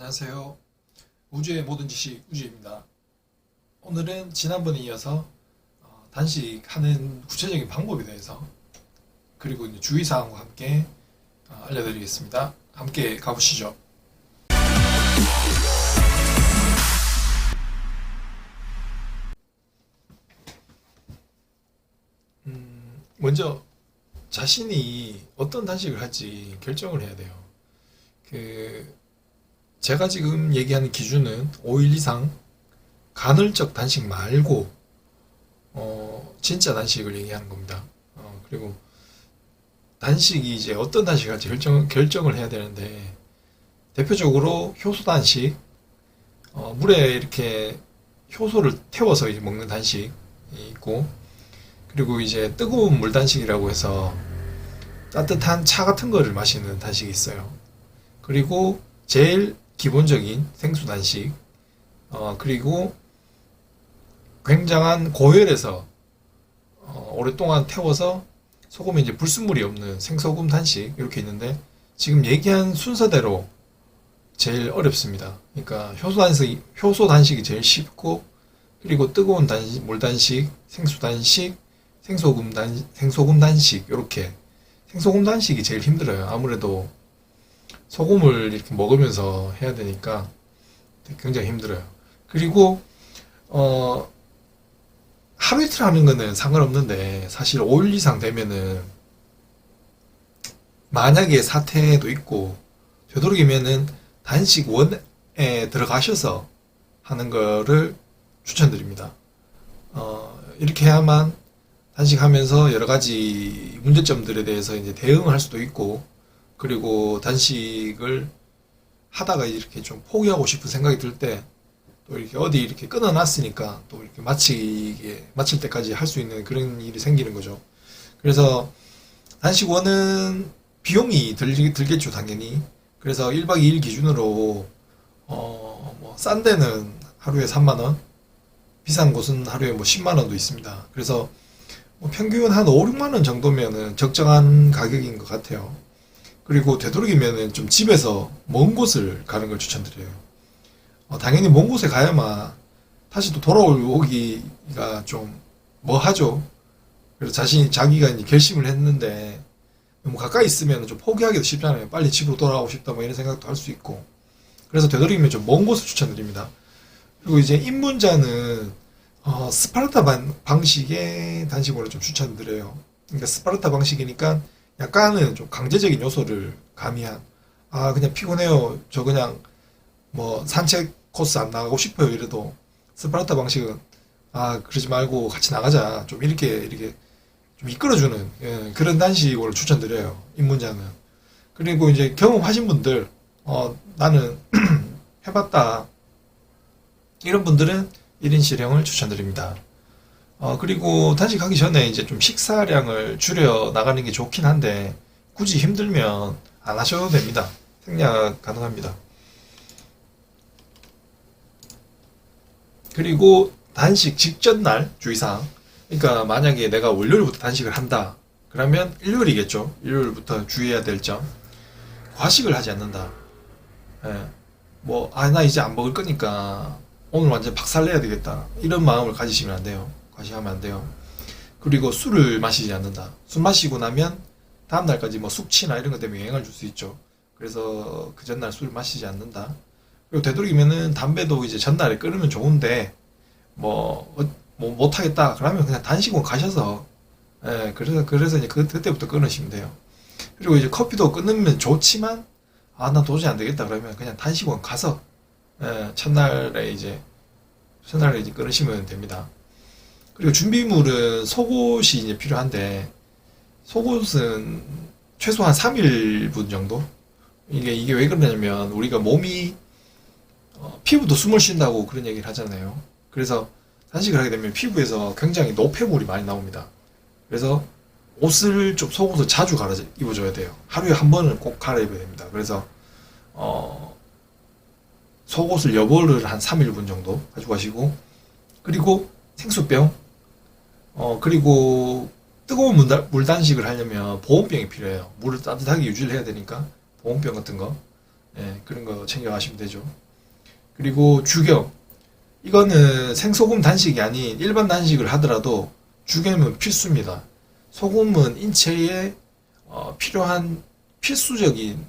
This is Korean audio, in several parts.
안녕하세요. 우주의 모든 지식 우주입니다. 오늘은 지난번에 이어서 단식하는 구체적인 방법에 대해서 그리고 이제 주의사항과 함께 알려드리겠습니다. 함께 가보시죠. 먼저 자신이 어떤 단식을 할지 결정을 해야 돼요. 제가 지금 얘기하는 기준은 5일 이상 간헐적 단식 말고 진짜 단식을 얘기하는 겁니다. 그리고 단식이 이제 어떤 단식을 할지 결정을 해야 되는데, 대표적으로 효소 단식, 물에 이렇게 효소를 태워서 이제 먹는 단식이 있고, 그리고 이제 뜨거운 물 단식이라고 해서 따뜻한 차 같은 거를 마시는 단식이 있어요. 그리고 제일 기본적인 생수 단식, 그리고 굉장한 고열에서 오랫동안 태워서 소금에 이제 불순물이 없는 생소금 단식, 이렇게 있는데, 지금 얘기한 순서대로 제일 어렵습니다. 그러니까 효소 단식이 제일 쉽고, 그리고 뜨거운 단식, 물 단식, 생수 단식, 생소금 단식, 이렇게. 생소금 단식이 제일 힘들어요. 아무래도 소금을 이렇게 먹으면서 해야 되니까 굉장히 힘들어요. 그리고 하루 이틀 하는 거는 상관없는데, 사실 5일 이상 되면은 만약에 사태도 있고, 되도록이면은 단식 원에 들어가셔서 하는 거를 추천드립니다. 이렇게 해야만 단식하면서 여러 가지 문제점들에 대해서 이제 대응을 할 수도 있고, 그리고 단식을 하다가 이렇게 좀 포기하고 싶은 생각이 들 때, 또 이렇게 어디 이렇게 끊어놨으니까 또 이렇게 마칠 때까지 할 수 있는 그런 일이 생기는 거죠. 그래서 단식원은 비용이 들겠죠, 당연히. 그래서 1박 2일 기준으로, 싼 데는 하루에 3만원, 비싼 곳은 하루에 10만원도 있습니다. 그래서 평균 한 5, 6만원 정도면은 적정한 가격인 것 같아요. 그리고 되도록이면은 좀 집에서 먼 곳을 가는 걸 추천드려요. 당연히 먼 곳에 가야만 다시 또 돌아오기가 좀 뭐하죠. 그래서 자기가 이제 결심을 했는데 너무 가까이 있으면 좀 포기하기도 쉽잖아요. 빨리 집으로 돌아가고 싶다 뭐 이런 생각도 할 수 있고. 그래서 되도록이면 좀 먼 곳을 추천드립니다. 그리고 이제 입문자는 스파르타 방식의 단식으로 좀 추천드려요. 그러니까 스파르타 방식이니까 약간은 좀 강제적인 요소를 가미한, 그냥 피곤해요, 저 그냥 산책 코스 안 나가고 싶어요, 이래도 스파르타 방식은 그러지 말고 같이 나가자, 좀 이렇게 좀 이끌어주는, 그런 단식을 추천드려요, 입문자는. 그리고 이제 경험하신 분들, 나는 해봤다, 이런 분들은 1인 실행을 추천드립니다. 그리고 단식하기 전에 이제 좀 식사량을 줄여 나가는 게 좋긴 한데, 굳이 힘들면 안 하셔도 됩니다. 생략 가능합니다. 그리고 단식 직전 날 주의사항. 그러니까 만약에 내가 월요일부터 단식을 한다, 그러면 일요일이겠죠. 일요일부터 주의해야 될 점. 과식을 하지 않는다. 예. 나 이제 안 먹을 거니까 오늘 완전 박살내야 되겠다, 이런 마음을 가지시면 안 돼요. 과식하면 안 돼요. 그리고 술을 마시지 않는다. 술 마시고 나면 다음날까지 숙취나 이런 것 때문에 영향을 줄 수 있죠. 그래서 그 전날 술 마시지 않는다. 그리고 되도록이면은 담배도 이제 전날에 끊으면 좋은데, 못하겠다 그러면 그냥 단식원 가셔서, 그래서 이제 그때부터 끊으시면 돼요. 그리고 이제 커피도 끊으면 좋지만, 나 도저히 안 되겠다 그러면 그냥 단식원 가서, 첫날에 이제 끊으시면 됩니다. 그리고 준비물은 속옷이 이제 필요한데, 속옷은 최소한 3일분 정도? 이게 왜 그러냐면, 우리가 몸이, 피부도 숨을 쉰다고 그런 얘기를 하잖아요. 그래서 단식을 하게 되면 피부에서 굉장히 노폐물이 많이 나옵니다. 그래서 속옷을 자주 갈아 입어줘야 돼요. 하루에 한 번은 꼭 갈아입어야 됩니다. 그래서, 속옷을 여벌을 한 3일분 정도 가지고 가시고, 그리고 생수병, 그리고 뜨거운 물 단식을 하려면 보온병이 필요해요. 물을 따뜻하게 유지를 해야 되니까 보온병 같은 거. 예, 그런 거 챙겨가시면 되죠. 그리고 주겸. 이거는 생소금 단식이 아닌 일반 단식을 하더라도 주겸은 필수입니다. 소금은 인체에 필요한 필수적인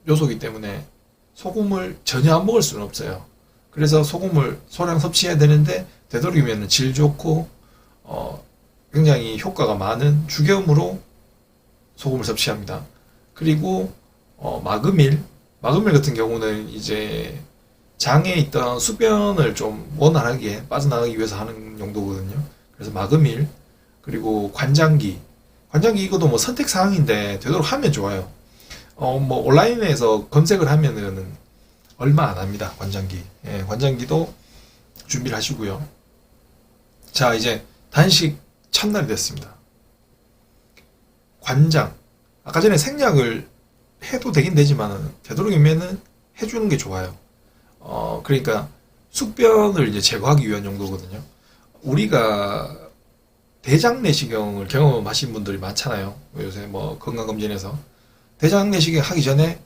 요소이기 때문에 소금을 전혀 안 먹을 수는 없어요. 그래서 소금을 소량 섭취해야 되는데 되도록이면 질 좋고 굉장히 효과가 많은 주겸으로 소금을 섭취합니다. 그리고 마금일 같은 경우는 이제 장에 있던宿변을 좀 원활하게 빠져나가기 위해서 하는 용도거든요. 그래서 마금일 그리고 관장기 이것도 뭐 선택 사항인데 되도록 하면 좋아요. 뭐 온라인에서 검색을 하면은 얼마 안 합니다. 관장기. 예, 관장기도 준비를 하시고요. 자, 이제 단식 첫날이 됐습니다. 관장. 아까 전에 생략을 해도 되긴 되지만 되도록이면은 해주는 게 좋아요. 그러니까 숙변을 이제 제거하기 위한 용도거든요. 우리가 대장 내시경을 경험하신 분들이 많잖아요. 요새 뭐 건강검진에서 대장 내시경 하기 전에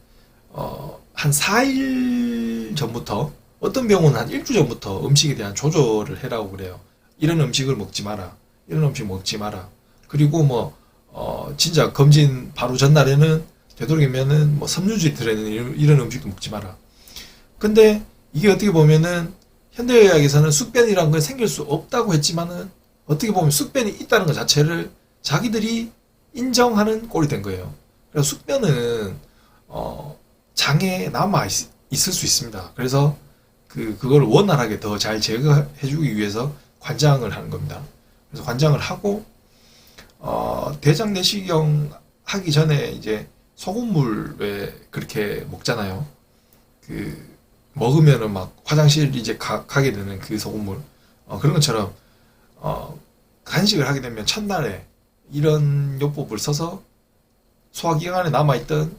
한 4일 전부터 어떤 병원은 한 일주 전부터 음식에 대한 조절을 해라고 그래요. 이런 음식을 먹지 마라. 이런 음식 먹지 마라. 그리고 뭐 진짜 검진 바로 전날에는 되도록이면은 뭐 섬유질 들어있는 이런 음식도 먹지 마라. 근데 이게 어떻게 보면은 현대의학에서는 숙변이라는 건 생길 수 없다고 했지만은 어떻게 보면 숙변이 있다는 것 자체를 자기들이 인정하는 꼴이 된 거예요. 그래서 숙변은 장에 남아 있을 수 있습니다. 그래서 그걸 원활하게 더 잘 제거해주기 위해서 관장을 하는 겁니다. 그래서 관장을 하고 대장 내시경 하기 전에 이제 소금물 왜 그렇게 먹잖아요. 먹으면은 막 화장실 이제 가게 되는 그 소금물 그런 것처럼 간식을 하게 되면 첫날에 이런 요법을 써서 소화기관에 남아있던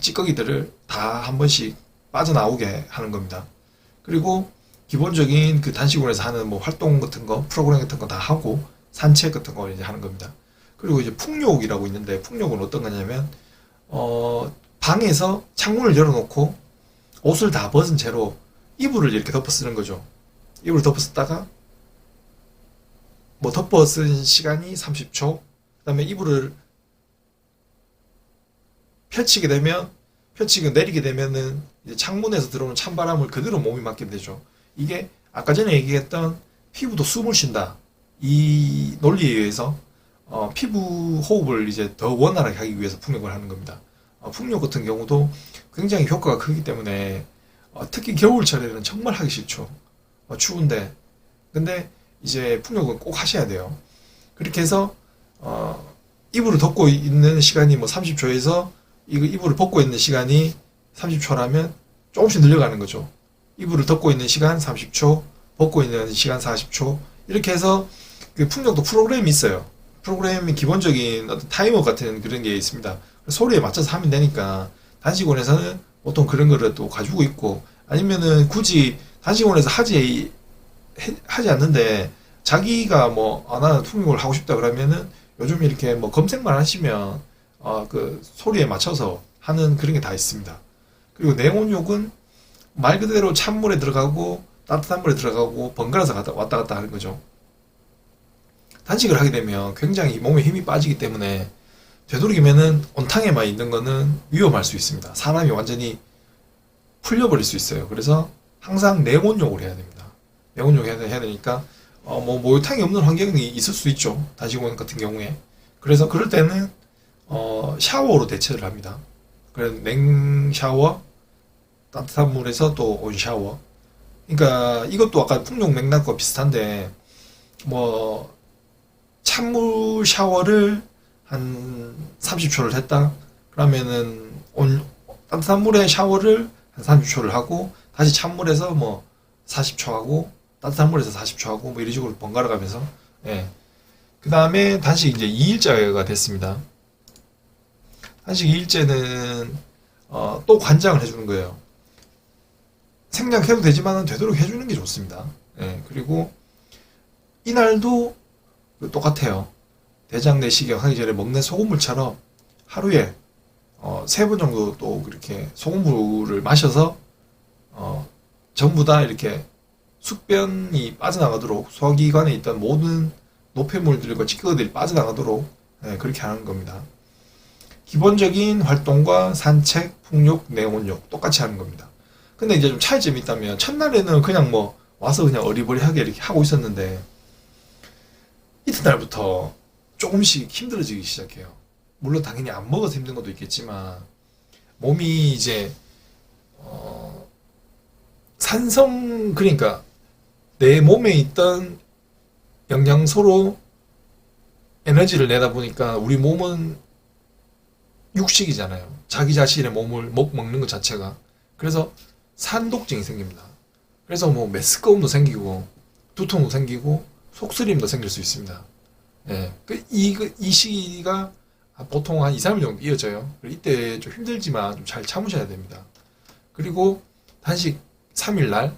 찌꺼기들을 다 한 번씩 빠져나오게 하는 겁니다. 그리고 기본적인 그 단식원에서 하는 뭐 활동 같은 거, 프로그램 같은 거 다 하고 산책 같은 거 이제 하는 겁니다. 그리고 이제 풍욕이라고 있는데 풍욕은 어떤 거냐면 방에서 창문을 열어놓고 옷을 다 벗은 채로 이불을 이렇게 덮어 쓰는 거죠. 이불을 덮어 쓰다가 뭐 덮어 쓴 시간이 30초, 그 다음에 이불을 펼치고 내리게 되면은 이제 창문에서 들어오는 찬바람을 그대로 몸이 맞게 되죠. 이게 아까 전에 얘기했던 피부도 숨을 쉰다. 이 논리에 의해서 피부 호흡을 이제 더 원활하게 하기 위해서 풍력을 하는 겁니다. 풍력 같은 경우도 굉장히 효과가 크기 때문에 특히 겨울철에는 정말 하기 싫죠. 추운데. 근데 이제 풍력은 꼭 하셔야 돼요. 그렇게 해서 이불을 덮고 있는 시간이 뭐 30초에서 이불을 벗고 있는 시간이 30초라면 조금씩 늘려가는 거죠. 이불을 덮고 있는 시간 30초, 벗고 있는 시간 40초. 이렇게 해서 그 풍력도 프로그램이 있어요. 프로그램이 기본적인 어떤 타이머 같은 그런 게 있습니다. 소리에 맞춰서 하면 되니까 단식원에서는 보통 그런 거를 또 가지고 있고 아니면은 굳이 단식원에서 하지 않는데 자기가 뭐 나는 풍력을 하고 싶다 그러면은 요즘 이렇게 뭐 검색만 하시면 그 소리에 맞춰서 하는 그런 게 다 있습니다. 그리고 냉온욕은 말 그대로 찬물에 들어가고 따뜻한 물에 들어가고 번갈아서 왔다 갔다 하는 거죠. 단식을 하게 되면 굉장히 몸에 힘이 빠지기 때문에 되도록이면은 온탕에만 있는 거는 위험할 수 있습니다. 사람이 완전히 풀려버릴 수 있어요. 그래서 항상 냉온욕을 해야 됩니다. 냉온욕 해야 되니까 뭐 목욕탕이 없는 환경이 있을 수 있죠. 단식원 같은 경우에. 그래서 그럴 때는 샤워로 대체를 합니다. 그래서 냉샤워, 따뜻한 물에서 또 온샤워. 그러니까 이것도 아까 풍력 맥락과 비슷한데 뭐 찬물 샤워를 한 30초를 했다. 그러면은 따뜻한 물에 샤워를 한 30초를 하고 다시 찬물에서 뭐 40초 하고 따뜻한 물에서 40초 하고 뭐 이런 식으로 번갈아 가면서 예. 그 다음에 단식 이제 2일째가 됐습니다. 단식 2일째는 또 관장을 해주는 거예요. 생략해도 되지만 되도록 해주는 게 좋습니다. 예. 그리고 이날도 똑같아요. 대장 내시경 하기 전에 먹는 소금물처럼 하루에 세 번 정도 또 그렇게 소금물을 마셔서 전부 다 이렇게 숙변이 빠져나가도록 소화기관에 있던 모든 노폐물들과 찌꺼기들이 빠져나가도록 그렇게 하는 겁니다. 기본적인 활동과 산책, 풍욕, 내온욕 똑같이 하는 겁니다. 근데 이제 좀 차이점이 있다면 첫날에는 그냥 뭐 와서 그냥 어리버리하게 이렇게 하고 있었는데 이튿날부터 조금씩 힘들어지기 시작해요. 물론 당연히 안 먹어서 힘든 것도 있겠지만 몸이 이제 산성 그러니까 내 몸에 있던 영양소로 에너지를 내다 보니까 우리 몸은 육식이잖아요. 자기 자신의 몸을 먹는 것 자체가. 그래서 산독증이 생깁니다. 그래서 뭐 메스꺼움도 생기고 두통도 생기고 속쓰림도 생길 수 있습니다. 예. 이 시기가 보통 한 2, 3일 정도 이어져요. 이때 좀 힘들지만 좀 잘 참으셔야 됩니다. 그리고 단식 3일 날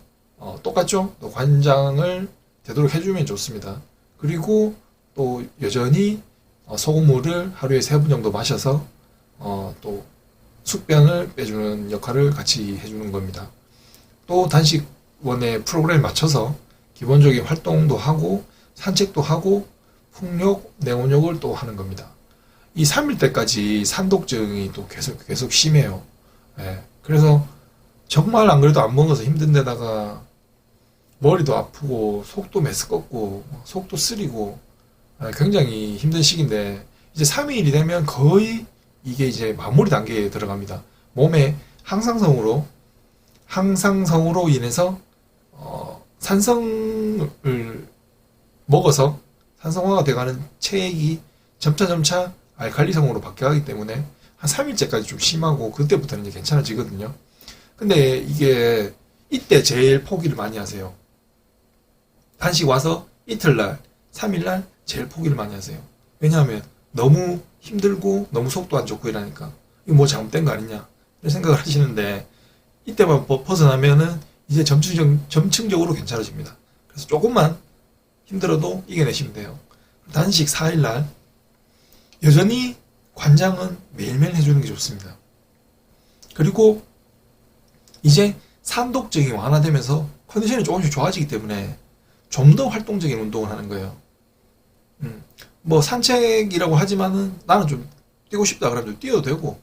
똑같죠? 또 관장을 되도록 해주면 좋습니다. 그리고 또 여전히 소금물을 하루에 3번 정도 마셔서 또 숙변을 빼주는 역할을 같이 해주는 겁니다. 또 단식원의 프로그램에 맞춰서 기본적인 활동도 하고 산책도 하고 풍욕, 내온욕을 또 하는 겁니다. 이 3일 때까지 산독증이 또 계속 심해요. 예. 그래서 정말 안 그래도 안 먹어서 힘든 데다가 머리도 아프고 속도 메스껍고 속도 쓰리고 굉장히 힘든 시기인데 이제 3일이 되면 거의 이게 이제 마무리 단계에 들어갑니다. 몸에 항상성으로 인해서 산성을 먹어서 산성화가 돼가는 체액이 점차 알칼리성으로 바뀌어가기 때문에 한 3일째까지 좀 심하고 그때부터는 이제 괜찮아지거든요. 근데 이게 이때 제일 포기를 많이 하세요. 단식 와서 이틀날, 3일날 제일 포기를 많이 하세요. 왜냐하면 너무 힘들고 너무 속도 안 좋고 이러니까 이거 뭐 잘못된 거 아니냐 이런 생각을 하시는데 이때만 벗어나면은 이제 점층적으로 괜찮아집니다. 그래서 조금만 힘들어도 이겨내시면 돼요. 단식 4일날 여전히 관장은 매일매일 해주는 게 좋습니다. 그리고 이제 산독증이 완화되면서 컨디션이 조금씩 좋아지기 때문에 좀 더 활동적인 운동을 하는 거예요. 뭐 산책이라고 하지만은 나는 좀 뛰고 싶다 그러면 좀 뛰어도 되고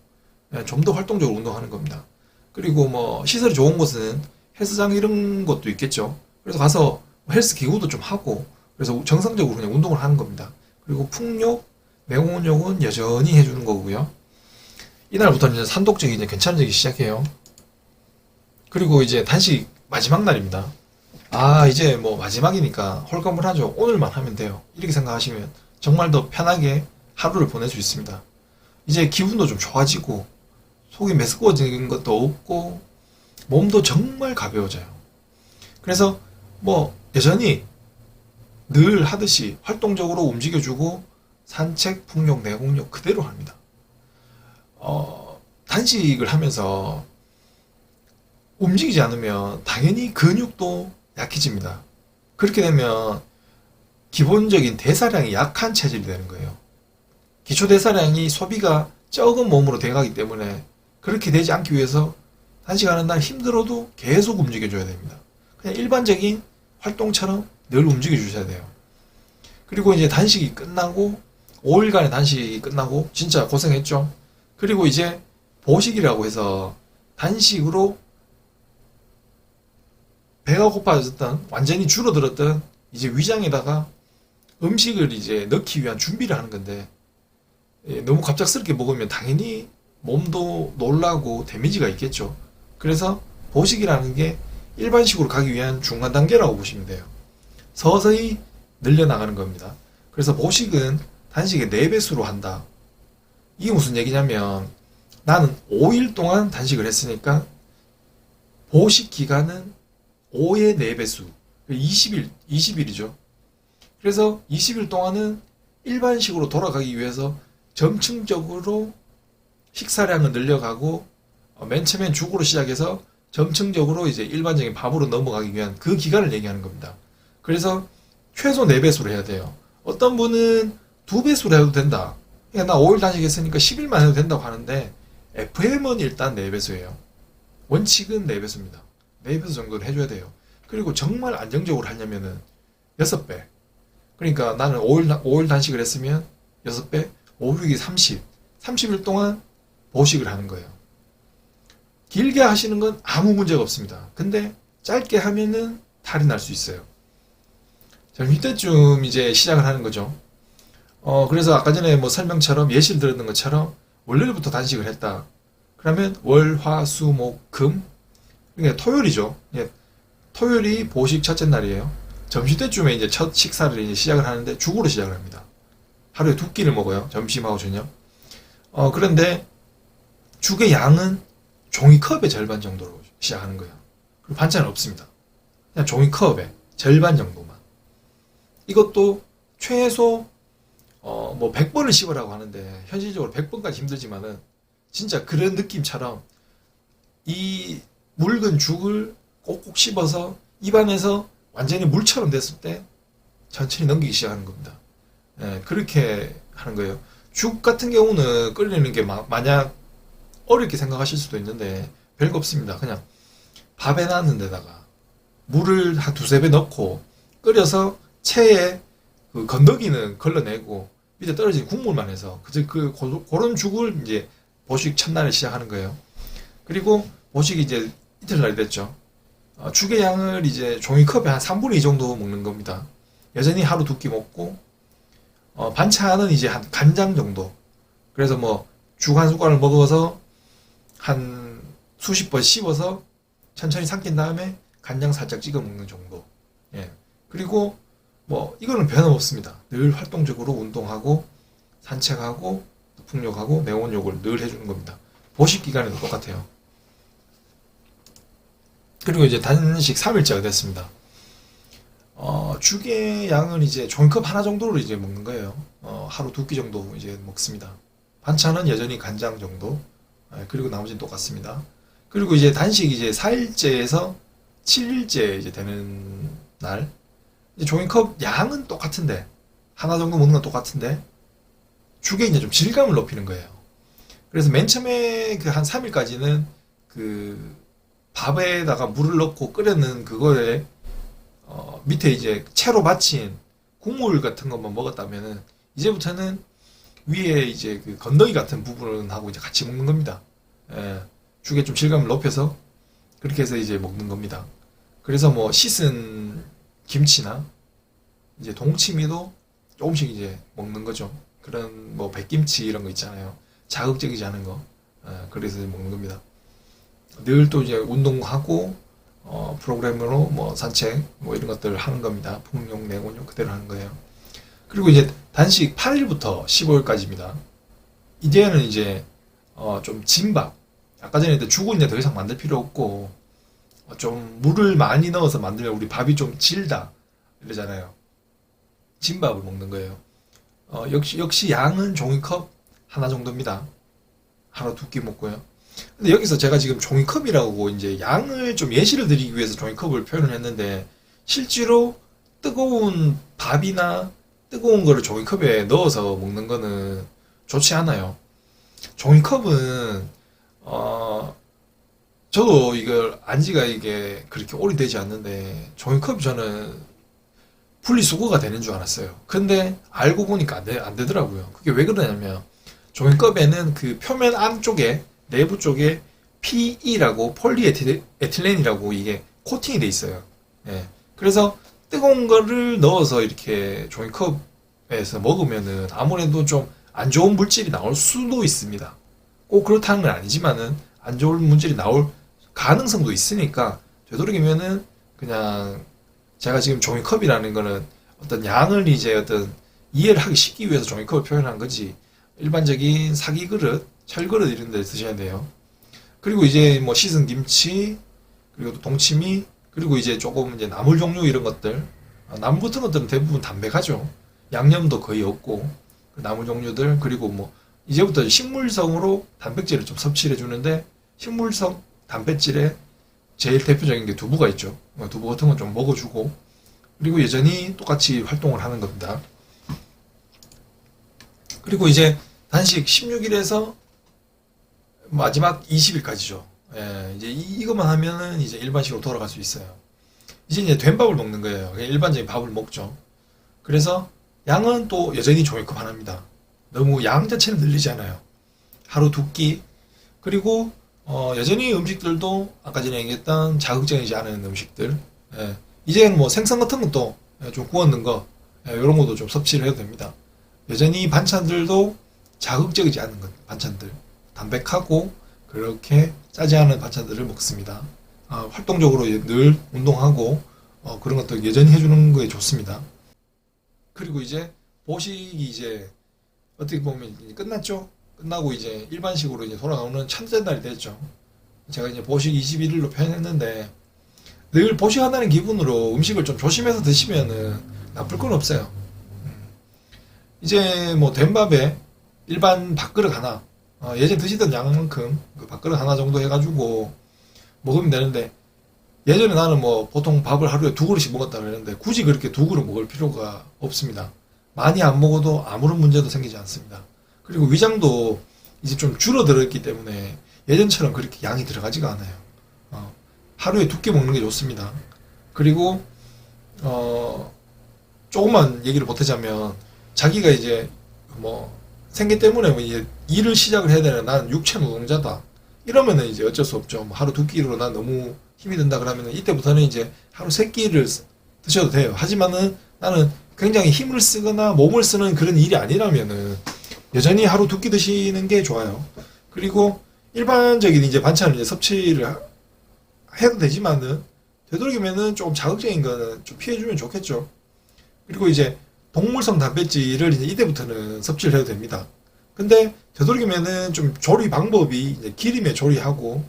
좀 더 활동적으로 운동하는 겁니다. 그리고 뭐 시설이 좋은 곳은 헬스장 이런 것도 있겠죠. 그래서 가서 헬스 기구도 좀 하고 그래서 정상적으로 그냥 운동을 하는 겁니다. 그리고 풍욕, 내온욕은 여전히 해주는 거고요. 이날부터는 이제 산독증이 이제 괜찮아지기 시작해요. 그리고 이제 단식 마지막 날입니다. 이제 뭐 마지막이니까 홀가분하죠. 오늘만 하면 돼요. 이렇게 생각하시면 정말 더 편하게 하루를 보낼 수 있습니다. 이제 기분도 좀 좋아지고 속이 메스꺼워지는 것도 없고 몸도 정말 가벼워져요. 그래서 뭐 여전히 늘 하듯이 활동적으로 움직여주고 산책, 풍욕, 내공욕 그대로 합니다. 단식을 하면서 움직이지 않으면 당연히 근육도 약해집니다. 그렇게 되면 기본적인 대사량이 약한 체질이 되는 거예요. 기초 대사량이 소비가 적은 몸으로 돼가기 때문에 그렇게 되지 않기 위해서 단식하는 날 힘들어도 계속 움직여줘야 됩니다. 그냥 일반적인 활동처럼 늘 움직여주셔야 돼요. 그리고 이제 단식이 끝나고 5일간의 단식이 끝나고 진짜 고생했죠. 그리고 이제 보식이라고 해서 단식으로 배가 고파졌던 완전히 줄어들었던 이제 위장에다가 음식을 이제 넣기 위한 준비를 하는 건데 너무 갑작스럽게 먹으면 당연히 몸도 놀라고 데미지가 있겠죠. 그래서 보식이라는 게 일반식으로 가기 위한 중간 단계라고 보시면 돼요. 서서히 늘려나가는 겁니다. 그래서 보식은 단식의 4배수로 한다. 이게 무슨 얘기냐면 나는 5일 동안 단식을 했으니까 보식 기간은 5의 4배수 20일이죠. 그래서 20일 동안은 일반식으로 돌아가기 위해서 점층적으로 식사량을 늘려가고 맨 처음엔 죽으로 시작해서 점층적으로 이제 일반적인 밥으로 넘어가기 위한 그 기간을 얘기하는 겁니다. 그래서 최소 4배수로 해야 돼요. 어떤 분은 2배수로 해도 된다. 그러니까 나 5일 단식했으니까 10일만 해도 된다고 하는데 FM은 일단 4배수예요. 원칙은 4배수입니다. 4배수 정도는 해줘야 돼요. 그리고 정말 안정적으로 하려면은 6배. 그러니까 나는 5일 단식을 했으면 6배, 5, 6이 30. 30일 동안 보식을 하는 거예요. 길게 하시는 건 아무 문제가 없습니다. 근데 짧게 하면은 탈이 날 수 있어요. 자, 이때쯤 이제 시작을 하는 거죠. 그래서 아까 전에 뭐 설명처럼 예시를 들었는 것처럼 월요일부터 단식을 했다. 그러면 월, 화, 수, 목, 금. 그러니까 토요일이죠. 예, 토요일이 보식 첫째 날이에요. 점심때쯤에 이제 첫 식사를 이제 시작을 하는데 죽으로 시작을 합니다. 하루에 2끼를 먹어요. 점심하고 저녁. 그런데 죽의 양은 종이컵의 절반 정도로 시작하는 거예요. 그리고 반찬은 없습니다. 그냥 종이컵의 절반 정도만. 이것도 최소 뭐 100번을 씹으라고 하는데 현실적으로 100번까지 힘들지만은 진짜 그런 느낌처럼 이 묽은 죽을 꼭꼭 씹어서 입안에서 완전히 물처럼 됐을 때 천천히 넘기기 시작하는 겁니다. 예, 그렇게 하는 거예요. 죽 같은 경우는 끓이는 게 마냥 어렵게 생각하실 수도 있는데 별거 없습니다. 그냥 밥에 놨는 데다가 물을 한 2~3배 넣고 끓여서 체에 그 건더기는 걸러내고 밑에 떨어진 국물만 해서 그런 죽을 이제 보식 첫날에 시작하는 거예요. 그리고 보식이 이제 이틀날이 됐죠. 죽의 양을 이제 종이컵에 한 3분의 2 정도 먹는 겁니다. 여전히 하루 2끼 먹고 반찬은 이제 한 간장 정도. 그래서 뭐 죽 한 숟가락 먹어서 한 수십 번 씹어서 천천히 삼킨 다음에 간장 살짝 찍어 먹는 정도. 예. 그리고 뭐 이거는 변함없습니다. 늘 활동적으로 운동하고 산책하고 풍욕하고 매온욕을 늘 해주는 겁니다. 보식 기간에도 똑같아요. 그리고 이제 단식 3일째가 됐습니다. 죽의 양은 이제 종이컵 하나 정도로 이제 먹는 거예요. 하루 2끼 정도 이제 먹습니다. 반찬은 여전히 간장 정도. 그리고 나머지는 똑같습니다. 그리고 이제 단식 이제 4일째에서 7일째 이제 되는 날. 이제 종이컵 양은 똑같은데, 하나 정도 먹는 건 똑같은데, 죽에 이제 좀 질감을 높이는 거예요. 그래서 맨 처음에 그 한 3일까지는 그 밥에다가 물을 넣고 끓여는 그거에 밑에 이제 채로 받친 국물 같은 것만 먹었다면은 이제부터는 위에 이제 그 건더기 같은 부분하고 이제 같이 먹는 겁니다. 예, 죽에 좀 질감을 높여서 그렇게 해서 이제 먹는 겁니다. 그래서 뭐 씻은 김치나 이제 동치미도 조금씩 이제 먹는 거죠. 그런 뭐 백김치 이런 거 있잖아요. 자극적이지 않은 거. 그래서 먹는 겁니다. 늘 또 이제 운동하고 프로그램으로 뭐 산책 뭐 이런 것들 하는 겁니다. 풍용, 내원용 그대로 하는 거예요. 그리고 이제 단식 8일부터 15일까지입니다. 이제는 이제 좀 진밥. 아까 전에 죽은 이제 더 이상 만들 필요 없고 좀 물을 많이 넣어서 만들면 우리 밥이 좀 질다 이러잖아요. 진밥을 먹는 거예요. 역시 양은 종이컵 하나 정도입니다. 하루 2끼 먹고요. 근데 여기서 제가 지금 종이컵이라고 이제 양을 좀 예시를 드리기 위해서 종이컵을 표현을 했는데 실제로 뜨거운 밥이나 뜨거운 거를 종이컵에 넣어서 먹는 거는 좋지 않아요. 종이컵은 저도 이걸 안지가 이게 그렇게 오래되지 않는데 종이컵이 저는 분리수거가 되는 줄 알았어요. 근데 알고 보니까 안 되더라고요. 그게 왜 그러냐면 종이컵에는 그 표면 안쪽에 내부 쪽에 PE라고 폴리에틸렌이라고 이게 코팅이 돼 있어요. 예. 그래서 뜨거운 거를 넣어서 이렇게 종이컵에서 먹으면은 아무래도 좀 안 좋은 물질이 나올 수도 있습니다. 꼭 그렇다는 건 아니지만은 안 좋은 물질이 나올 가능성도 있으니까 되도록이면은 그냥 제가 지금 종이컵이라는 거는 어떤 양을 이제 어떤 이해를 하기 쉽기 위해서 종이컵을 표현한 거지 일반적인 사기 그릇, 철그릇 이런 데 드셔야 돼요. 그리고 이제 뭐 씻은 김치, 그리고 또 동치미, 그리고 이제 조금 이제 나물 종류 이런 것들. 나물 같은 것들은 대부분 담백하죠. 양념도 거의 없고, 그 나물 종류들, 그리고 뭐, 이제부터 식물성으로 단백질을 좀 섭취를 해주는데, 식물성 단백질에 제일 대표적인 게 두부가 있죠. 두부 같은 건 좀 먹어주고, 그리고 여전히 똑같이 활동을 하는 겁니다. 그리고 이제 단식 16일에서 마지막 20일까지죠. 예, 이제 이것만 하면은 이제 일반식으로 돌아갈 수 있어요. 이제 된 밥을 먹는 거예요. 그냥 일반적인 밥을 먹죠. 그래서 양은 또 여전히 종이컵 하나입니다. 너무 양 자체는 늘리지 않아요. 하루 두 끼. 그리고 여전히 음식들도 아까 전에 얘기했던 자극적이지 않은 음식들. 예, 이제는 뭐 생선 같은 것도 좀 구웠는 거 이런 것도 좀 섭취를 해도 됩니다. 여전히 반찬들도 자극적이지 않은 것, 반찬들. 담백하고 그렇게 짜지 않은 반찬들을 먹습니다. 활동적으로 늘 운동하고 그런 것들 여전히 해주는 거에 좋습니다. 그리고 이제 보식이 이제 어떻게 보면 이제 끝났죠? 끝나고 이제 일반식으로 이제 돌아오는 첫째 날이 됐죠. 제가 이제 보식 21일로 표현했는데 늘 보식한다는 기분으로 음식을 좀 조심해서 드시면은 나쁠 건 없어요. 이제 뭐 된밥에 일반 밥그릇 하나, 예전 드시던 양만큼 그 밥그릇 하나 정도 해가지고 먹으면 되는데 예전에 나는 뭐 보통 밥을 하루에 두 그릇씩 먹었다 그랬는데 굳이 그렇게 두 그릇 먹을 필요가 없습니다. 많이 안 먹어도 아무런 문제도 생기지 않습니다. 그리고 위장도 이제 좀 줄어들었기 때문에 예전처럼 그렇게 양이 들어가지가 않아요. 하루에 두 끼 먹는 게 좋습니다. 그리고 조금만 얘기를 보태자면 자기가 이제 뭐 생계 때문에 뭐 이제 일을 시작을 해야 되는 난 육체 노동자다. 이러면은 이제 어쩔 수 없죠. 뭐 하루 두 끼로 난 너무 힘이 든다 그러면은 이때부터는 이제 하루 세 끼를 드셔도 돼요. 하지만은 나는 굉장히 힘을 쓰거나 몸을 쓰는 그런 일이 아니라면은 여전히 하루 두 끼 드시는 게 좋아요. 그리고 일반적인 이제 반찬을 이제 섭취를 해도 되지만은 되도록이면은 조금 자극적인 거는 좀 피해주면 좋겠죠. 그리고 이제 동물성 단백질을 이제 이때부터는 섭취를 해도 됩니다. 근데 되도록이면은 좀 조리 방법이 이제 기름에 조리하고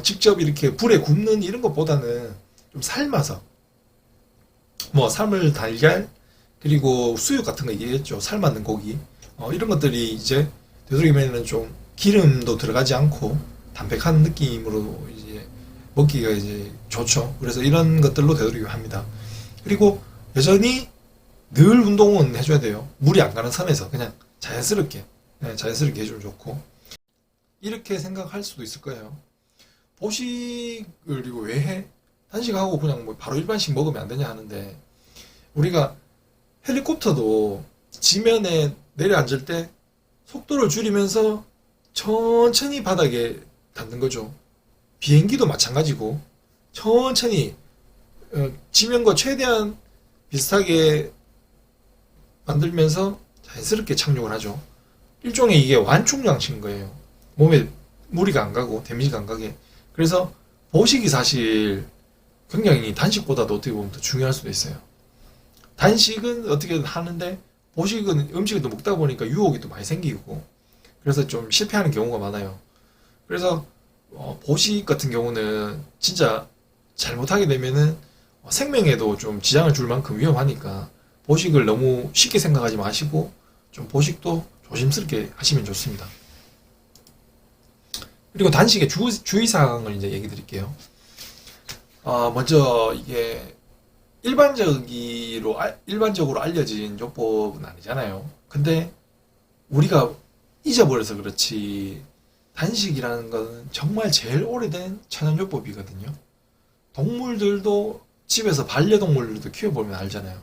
직접 이렇게 불에 굽는 이런 것보다는 좀 삶아서 뭐 삶을 달걀 그리고 수육 같은 거 얘기했죠. 삶았는 고기 이런 것들이 이제 되도록이면은 좀 기름도 들어가지 않고 담백한 느낌으로 이제 먹기가 이제 좋죠. 그래서 이런 것들로 되도록이면 합니다. 그리고 여전히 늘 운동은 해줘야 돼요. 물이 안 가는 선에서 그냥 자연스럽게 자연스럽게 해주면 좋고 이렇게 생각할 수도 있을 거예요. 보식을 이거 왜 해? 단식하고 그냥 뭐 바로 일반식 먹으면 안 되냐 하는데 우리가 헬리콥터도 지면에 내려앉을 때 속도를 줄이면서 천천히 바닥에 닿는 거죠. 비행기도 마찬가지고 천천히 지면과 최대한 비슷하게 만들면서 자연스럽게 착륙을 하죠. 일종의 이게 완충 장치인 거예요. 몸에 무리가 안 가고 데미지가 안 가게. 그래서 보식이 사실 굉장히 단식보다도 어떻게 보면 더 중요할 수도 있어요. 단식은 어떻게든 하는데 보식은 음식을 또 먹다 보니까 유혹이 또 많이 생기고 그래서 좀 실패하는 경우가 많아요. 그래서 보식 같은 경우는 진짜 잘못하게 되면은 생명에도 좀 지장을 줄 만큼 위험하니까 보식을 너무 쉽게 생각하지 마시고 좀 보식도 조심스럽게 하시면 좋습니다. 그리고 단식의 주의사항을 이제 얘기 드릴게요. 먼저 이게 일반적으로 알려진 요법은 아니잖아요. 근데 우리가 잊어버려서 그렇지 단식이라는 것은 정말 제일 오래된 천연요법이거든요. 동물들도 집에서 반려동물들도 키워보면 알잖아요.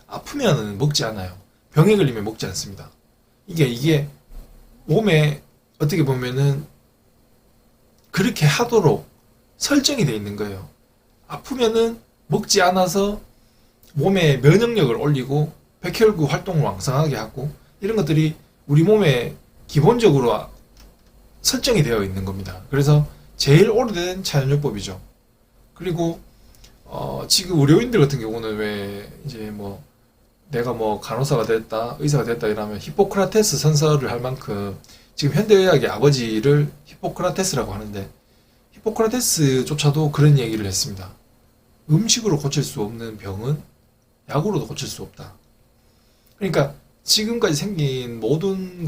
아프면 먹지 않아요. 병에 걸리면 먹지 않습니다. 이게 몸에 어떻게 보면은 그렇게 하도록 설정이 되어 있는 거예요. 아프면은 먹지 않아서 몸의 면역력을 올리고 백혈구 활동을 왕성하게 하고 이런 것들이 우리 몸에 기본적으로 설정이 되어 있는 겁니다. 그래서 제일 오래된 자연요법이죠. 그리고 지금 의료인들 같은 경우는 왜 이제 뭐 내가 뭐 간호사가 됐다, 의사가 됐다 이러면 히포크라테스 선서를 할 만큼 지금 현대의학의 아버지를 히포크라테스라고 하는데 히포크라테스조차도 그런 얘기를 했습니다. 음식으로 고칠 수 없는 병은 약으로도 고칠 수 없다. 그러니까 지금까지 생긴 모든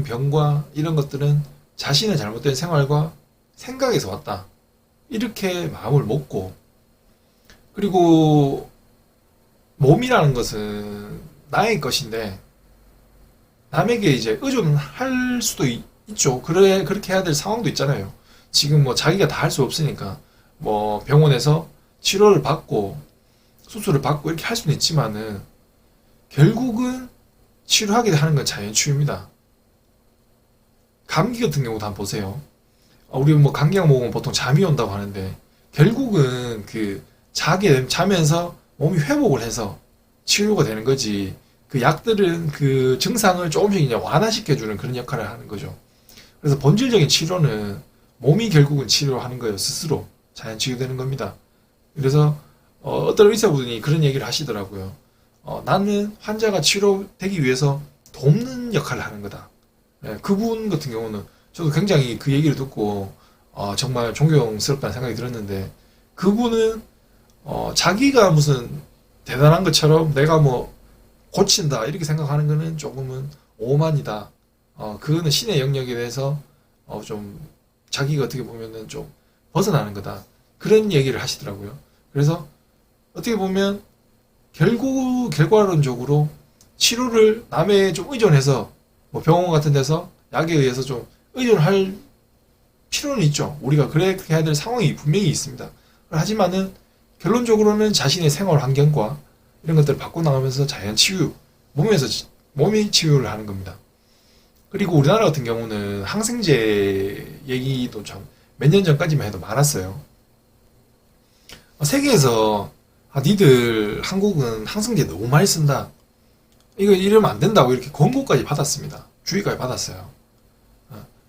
병과 이런 것들은 자신의 잘못된 생활과 생각에서 왔다. 이렇게 마음을 먹고 그리고 몸이라는 것은 나의 것인데 남에게 이제 의존할 수도 있죠. 그래, 그렇게 해야 될 상황도 있잖아요. 지금 뭐 자기가 다 할 수 없으니까 뭐 병원에서 치료를 받고 수술을 받고 이렇게 할 수는 있지만은 결국은 치료하게 하는 건 자연 치유입니다. 감기 같은 경우도 한번 보세요. 우리 뭐 감기약 먹으면 보통 잠이 온다고 하는데 결국은 그 자면서 몸이 회복을 해서 치료가 되는 거지. 그 약들은 그 증상을 조금씩 이제 완화시켜주는 그런 역할을 하는 거죠. 그래서 본질적인 치료는 몸이 결국은 치료하는 거예요. 스스로 자연 치유되는 겁니다. 그래서 떤 의사분이 그런 얘기를 하시더라고요. 나는 환자가 치료되기 위해서 돕는 역할을 하는 거다. 예, 그분 같은 경우는 저도 굉장히 그 얘기를 듣고 정말 존경스럽다는 생각이 들었는데 그분은 자기가 무슨 대단한 것처럼 내가 뭐 고친다 이렇게 생각하는 거는 조금은 오만이다. 그거는 신의 영역에 대해서 좀 자기가 어떻게 보면은 좀 벗어나는 거다. 그런 얘기를 하시더라고요. 그래서 어떻게 보면 결과론적으로 치료를 남에 좀 의존해서 뭐 병원 같은 데서 약에 의해서 좀 의존할 필요는 있죠. 우리가 그렇게 해야 될 상황이 분명히 있습니다. 하지만은 결론적으로는 자신의 생활 환경과 이런 것들을 바꿔나가면서 자연 치유, 몸이 치유를 하는 겁니다. 그리고 우리나라 같은 경우는 항생제 얘기도 참 몇 년 전까지만 해도 많았어요. 세계에서 니들 한국은 항생제 너무 많이 쓴다. 이거 이러면 안 된다고 이렇게 권고까지 받았습니다. 주의까지 받았어요.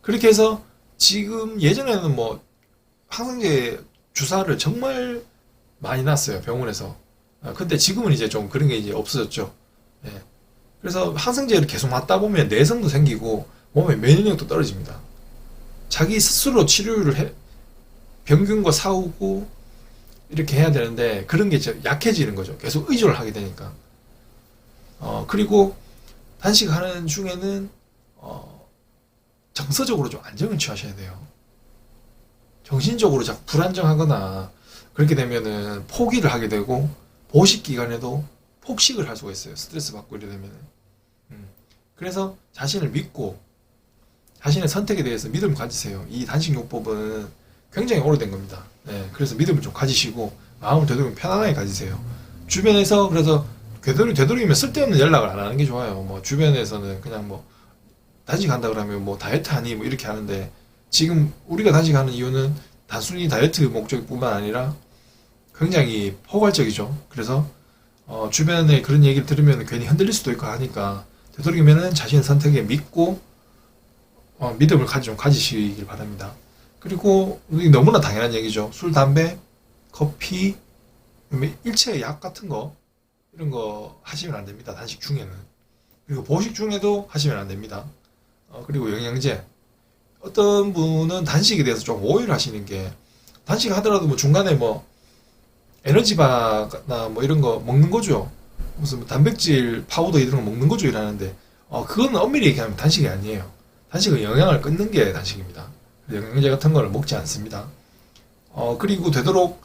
그렇게 해서 지금 예전에는 뭐 항생제 주사를 정말 많이 놨어요. 병원에서. 근데 지금은 이제 좀 그런 게 이제 없어졌죠. 예. 그래서 항생제를 계속 맞다 보면 내성도 생기고 몸의 면역력도 떨어집니다. 자기 스스로 병균과 싸우고 이렇게 해야 되는데 그런 게 약해지는 거죠. 계속 의존을 하게 되니까. 그리고 단식하는 중에는 정서적으로 좀 안정을 취하셔야 돼요. 정신적으로 자꾸 불안정하거나 그렇게 되면은 포기를 하게 되고 보식 기간에도 폭식을 할 수가 있어요. 스트레스 받고 이래 되면은. 그래서 자신을 믿고 자신의 선택에 대해서 믿음을 가지세요. 이 단식요법은 굉장히 오래된 겁니다. 네, 그래서 믿음을 좀 가지시고 마음을 되도록 편안하게 가지세요. 주변에서 그래서 되도록이면 쓸데없는 연락을 안 하는 게 좋아요. 뭐 주변에서는 그냥 뭐 단식한다 그러면 뭐 다이어트 하니 뭐 이렇게 하는데 지금 우리가 단식하는 이유는 단순히 다이어트 목적뿐만 아니라 굉장히 포괄적이죠. 그래서 주변에 그런 얘기를 들으면 괜히 흔들릴 수도 있고 하니까 되도록이면은 자신의 선택에 믿고 믿음을 좀 가지시길 바랍니다. 그리고 너무나 당연한 얘기죠. 술, 담배, 커피, 일체 약 같은 거 이런 거 하시면 안 됩니다. 단식 중에는. 그리고 보식 중에도 하시면 안 됩니다. 그리고 영양제. 어떤 분은 단식에 대해서 좀 오해를 하시는 게 단식 하더라도 뭐 중간에 뭐 에너지바나 뭐 이런 거 먹는 거죠. 무슨 뭐 단백질 파우더 이런 거 먹는 거죠 이라는데 그건 엄밀히 얘기하면 단식이 아니에요. 단식은 영양을 끊는 게 단식입니다. 영양제 같은 거를 먹지 않습니다. 그리고 되도록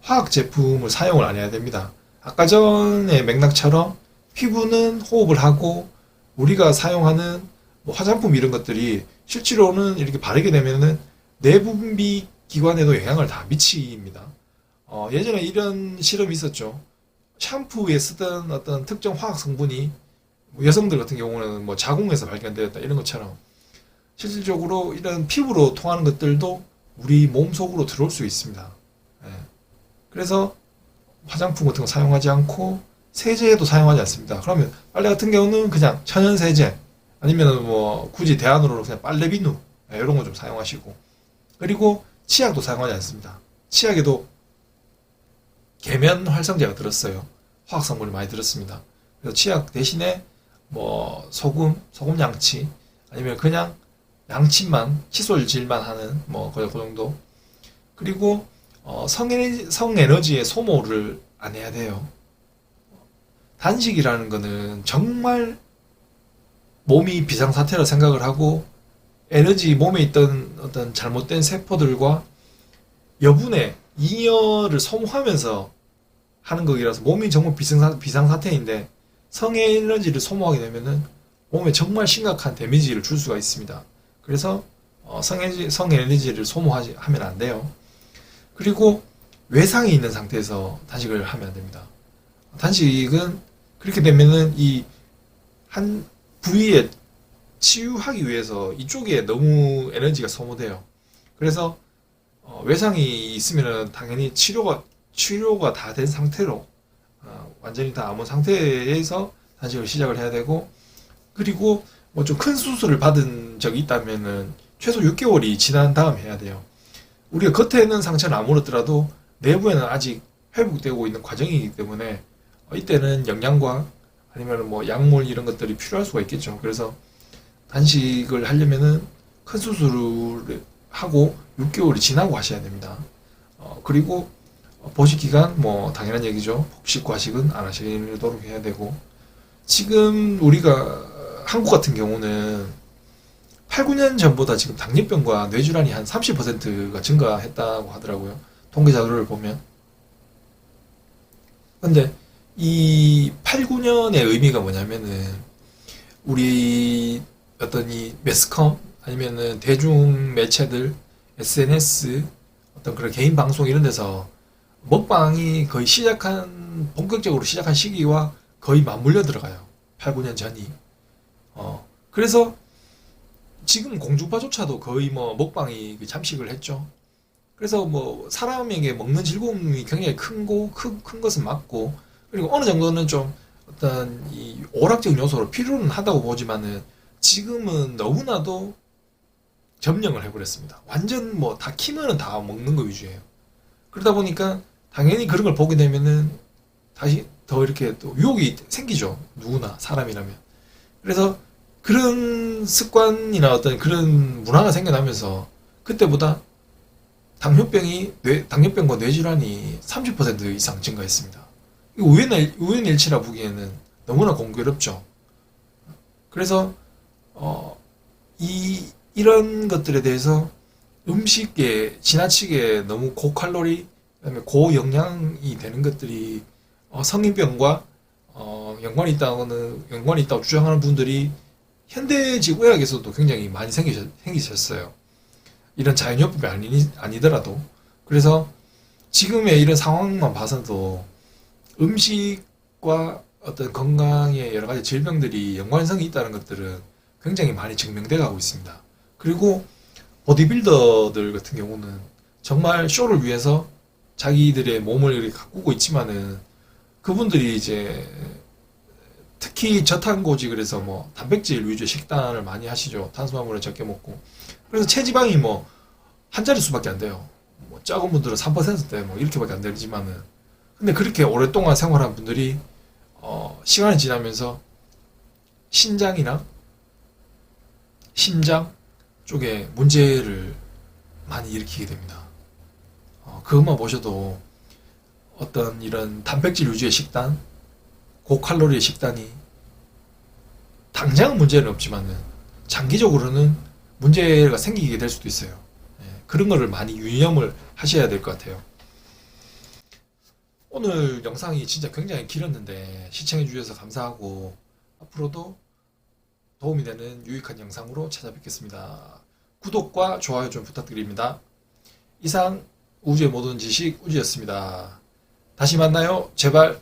화학 제품을 사용을 안 해야 됩니다. 아까 전의 맥락처럼 피부는 호흡을 하고 우리가 사용하는 뭐 화장품 이런 것들이 실제로는 이렇게 바르게 되면은 내분비 기관에도 영향을 다 미칩니다. 예전에 이런 실험이 있었죠. 샴푸에 쓰던 어떤 특정 화학 성분이 뭐 여성들 같은 경우는 뭐 자궁에서 발견되었다 이런 것처럼 실질적으로 이런 피부로 통하는 것들도 우리 몸 속으로 들어올 수 있습니다. 예. 그래서 화장품 같은 거 사용하지 않고 세제도 사용하지 않습니다. 그러면 빨래 같은 경우는 그냥 천연 세제 아니면 뭐 굳이 대안으로 그냥 빨래 비누 이런 거 좀 사용하시고 그리고 치약도 사용하지 않습니다. 치약에도 계면 활성제가 들었어요. 화학 성분이 많이 들었습니다. 그래서 치약 대신에 뭐 소금 양치 아니면 그냥 양침만 칫솔질만 하는 뭐 그 정도. 그리고 성에너지의 소모를 안 해야 돼요. 단식이라는 거는 정말 몸이 비상사태라 생각을 하고 에너지 몸에 있던 어떤 잘못된 세포들과 여분의 잉여를 소모하면서 하는 거기라서 몸이 정말 비상사태인데 성의 에너지를 소모하게 되면은 몸에 정말 심각한 데미지를 줄 수가 있습니다. 그래서 성에너지를 소모하면 안 돼요. 그리고 외상이 있는 상태에서 단식을 하면 안 됩니다. 단식은 그렇게 되면은 이 한 부위에 치유하기 위해서 이쪽에 너무 에너지가 소모돼요. 그래서 외상이 있으면은 당연히 치료가 다 된 상태로 완전히 다 아무 상태에서 단식을 시작을 해야 되고, 그리고 뭐 좀 큰 수술을 받은 적이 있다면은 최소 6개월이 지난 다음 해야 돼요. 우리가 겉에는 상처는 안 물었더라도 내부에는 아직 회복되고 있는 과정이기 때문에 이때는 영양과 아니면 뭐 약물 이런 것들이 필요할 수가 있겠죠. 그래서 단식을 하려면은 큰 수술을 하고 6개월이 지나고 하셔야 됩니다. 그리고 보식 기간 뭐 당연한 얘기죠. 폭식 과식은 안 하시도록 해야 되고, 지금 우리가 한국 같은 경우는 8, 9년 전보다 지금 당뇨병과 뇌질환이 한 30%가 증가했다고 하더라고요. 통계 자료를 보면. 근데 이 8, 9년의 의미가 뭐냐면은 우리 어떤 이 매스컴 아니면은 대중 매체들, SNS, 어떤 그런 개인 방송 이런 데서 먹방이 거의 본격적으로 시작한 시기와 거의 맞물려 들어가요. 8, 9년 전이. 그래서 지금 공중파조차도 거의 뭐 먹방이 잠식을 했죠. 그래서 뭐 사람에게 먹는 즐거움이 굉장히 큰 것은 맞고, 그리고 어느 정도는 좀 어떤 이 오락적 요소로 필요는 하다고 보지만은 지금은 너무나도 점령을 해버렸습니다. 완전 뭐 다 키면은 다 먹는 거 위주예요. 그러다 보니까 당연히 그런 걸 보게 되면은 다시 더 이렇게 또 유혹이 생기죠. 누구나 사람이라면. 그래서 그런 습관이나 어떤 그런 문화가 생겨나면서 그때보다 당뇨병과 뇌질환이 30% 이상 증가했습니다. 이거 우연일치라 보기에는 너무나 공교롭죠. 그래서 이런 것들에 대해서 음식에 지나치게 너무 고칼로리, 그다음에 고영양이 되는 것들이 성인병과 연관이 있다고 주장하는 분들이 현대식 의학에서도 굉장히 많이 생기셨어요. 이런 자연요법이 아니더라도. 그래서 지금의 이런 상황만 봐서도 음식과 어떤 건강의 여러 가지 질병들이 연관성이 있다는 것들은 굉장히 많이 증명돼 가고 있습니다. 그리고 보디빌더들 같은 경우는 정말 쇼를 위해서 자기들의 몸을 이렇게 가꾸고 있지만은 그분들이 이제 특히 저탄고지, 그래서 뭐 단백질 위주의 식단을 많이 하시죠. 탄수화물을 적게 먹고. 그래서 체지방이 뭐 한 자릿수밖에 안 돼요. 뭐 작은 분들은 3%대 뭐 이렇게밖에 안 되지만은, 근데 그렇게 오랫동안 생활한 분들이 시간이 지나면서 신장이나 심장 쪽에 문제를 많이 일으키게 됩니다. 그것만 보셔도 어떤 이런 단백질 위주의 식단, 고칼로리의 식단이 당장은 문제는 없지만은 장기적으로는 문제가 생기게 될 수도 있어요. 그런 거를 많이 유념을 하셔야 될 것 같아요. 오늘 영상이 진짜 굉장히 길었는데 시청해 주셔서 감사하고, 앞으로도 도움이 되는 유익한 영상으로 찾아뵙겠습니다. 구독과 좋아요 좀 부탁드립니다. 이상 우주의 모든 지식 우주였습니다. 다시 만나요. 제발.